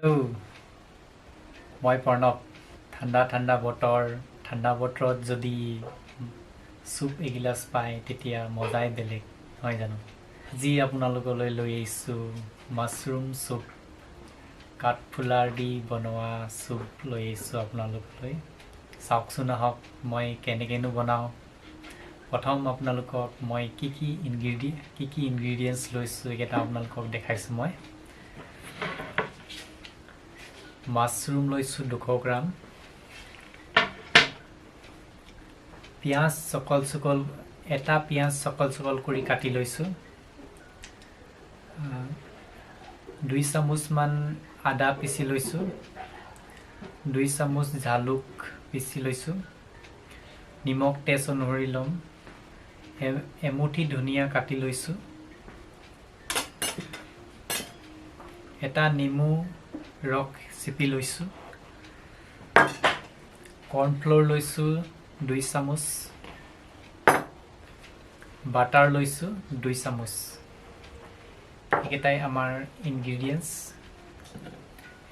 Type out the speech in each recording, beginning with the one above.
মই প্ৰণৱ। ঠাণ্ডা ঠাণ্ডা বতৰ, ঠাণ্ডা বতৰত যদি চুপ এগিলাচ পায় তেতিয়া মজাই বেলেগ, নহয় জানো? আজি আপোনালোকলৈ লৈ আহিছোঁ মাছৰুম চুপ। কাঠফুলাৰ দি বনোৱা চুপ লৈ আহিছোঁ আপোনালোকলৈ। চাওকচোন আহক মই কেনেকৈনো বনাওঁ। প্ৰথম আপোনালোকক মই কি কি ইনগ্ৰিডিয়েণ্টছ লৈছোঁ এইকেইটা আপোনালোকক দেখাইছোঁ মই। মাছৰুম লৈছোঁ 200 গ্ৰাম। পিঁয়াজ এটা পিঁয়াজ চকল কৰি কাটি লৈছোঁ। 2 চামুচমান আদা পিচি লৈছোঁ। 2 চামুচ জালুক পিচি লৈছোঁ। নিমখ টেষ্ট অনুসৰি ল'ম। এমুঠি ধনিয়া কাটি লৈছোঁ। এটা নেমু ৰস চেপি লৈছোঁ। কৰ্ণফ্ল'ৰ লৈছোঁ 2 চামুচ। বাটাৰ লৈছোঁ 2 চামুচ। এইকেইটাই আমাৰ ইনগ্ৰিডিয়েণ্টছ।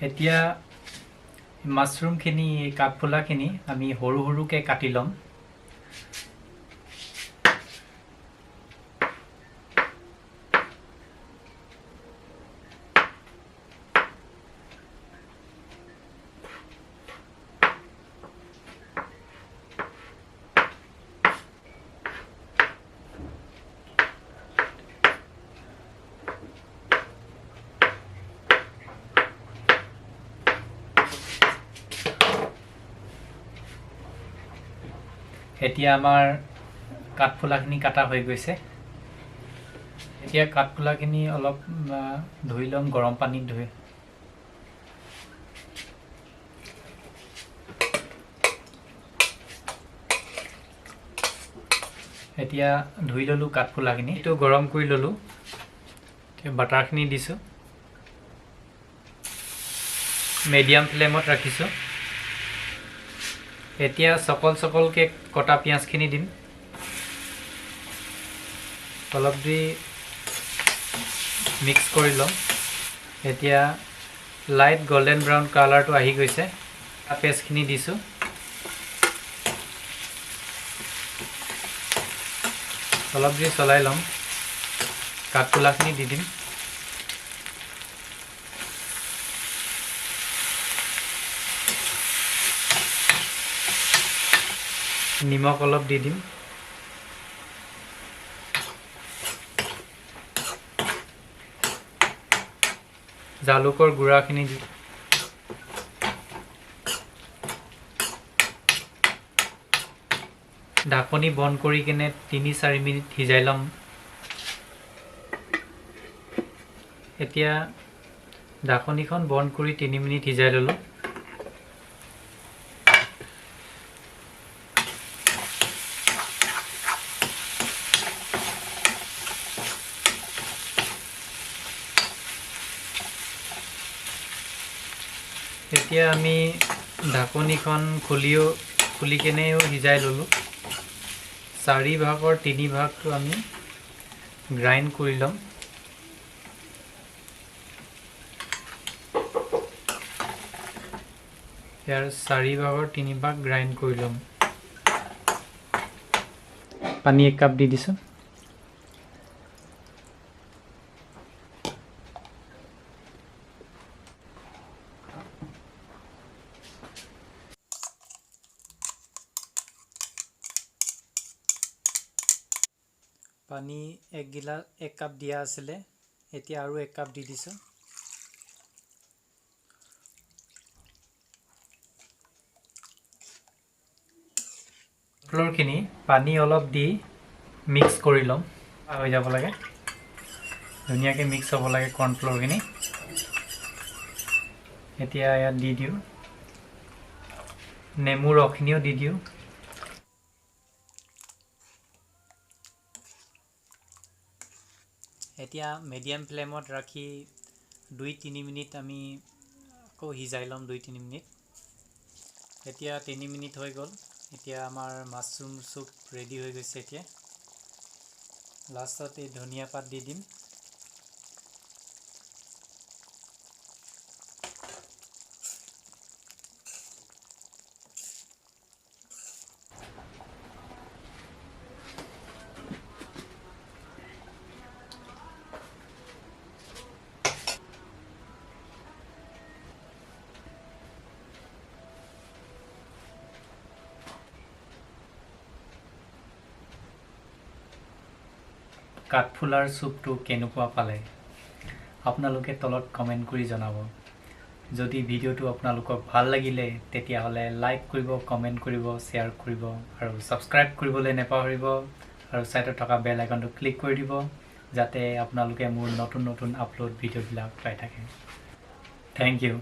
এতিয়া মাছৰুমখিনি, কাঠফুলাখিনি আমি সৰু সৰুকৈ কাটি ল'ম। এতিয়া আমাৰ কাঠফুলাখিনি কাটা হৈ গৈছে। এতিয়া কাঠফুলাখিনি অলপ ধুই ল'ম গৰম পানীত ধুই। এতিয়া ধুই ল'লোঁ কাঠফুলাখিনি। এইটো গৰম কৰি ল'লোঁ। এতিয়া বাটাৰখিনি দিছোঁ। মিডিয়াম ফ্লেমত ৰাখিছোঁ। এতিয়া চকলকৈ কটা পিঁয়াজখিনি দিম। অলপ দি মিক্স কৰি ল'ম। এতিয়া লাইট গল্ডেন ব্ৰাউন কালাৰটো আহি গৈছে। পেষ্টখিনি দিছোঁ। অলপ দি চলাই ল'ম। কাঠফুলাখিনি দি দিম। নিমখ অলপ দি দিম। জালুকৰ গুড়াখিনি দি ঢাকনি বন্ধ কৰি কিনে 3-4 মিনিট সিজাই ল'ম। এতিয়া ঢাকনিখন বন্ধ কৰি 3 মিনিট সিজাই ল'লোঁ। এতিয়া আমি ঢাকনিখন খুলি কেনেও সিজাই ল'লোঁ। 4 ভাগৰ 3 ভাগটো আমি গ্ৰাইণ্ড কৰি ল'ম। ইয়াৰ 4 ভাগৰ 3 ভাগ গ্ৰাইণ্ড কৰি ল'ম। পানী 1 কাপ দি দিছোঁ। পানী 1 কাপ দিয়া আছিলে, এতিয়া আৰু 1 কাপ দি দিছোঁ। কৰ্ণফ্ল'ৰখিনি পানী অলপ দি মিক্স কৰি ল'ম। হৈ যাব লাগে, ধুনীয়াকৈ মিক্স হ'ব লাগে কৰ্ণফ্ল'ৰখিনি। এতিয়া ইয়াত দি দিওঁ। নেমু ৰসখিনিও দি দিওঁ। এতিয়া মিডিয়াম ফ্লেমত ৰাখি 2-3 মিনিট আমি আকৌ সিজাই ল'ম। 2-3 মিনিট। এতিয়া 3 মিনিট হৈ গ'ল। এতিয়া আমাৰ মাছৰুম চুপ ৰেডি হৈ গৈছে। এতিয়া লাষ্টত এই ধনিয়া পাত দি দিম। কাঠফুলাৰ চুপটো কেনেকুৱা পালে আপোনালোকে তলত কমেণ্ট কৰি জনাব। যদি ভিডিঅ'টো আপোনালোকক ভাল লাগিলে তেতিয়াহ'লে লাইক কৰিব, কমেণ্ট কৰিব, শ্বেয়াৰ কৰিব আৰু ছাবস্ক্ৰাইব কৰিবলৈ নাপাহৰিব আৰু ছাইডত থকা বেল আইকনটো ক্লিক কৰি দিব যাতে আপোনালোকে মোৰ নতুন নতুন আপলোড ভিডিঅ'বিলাক পাই থাকে। Thank U.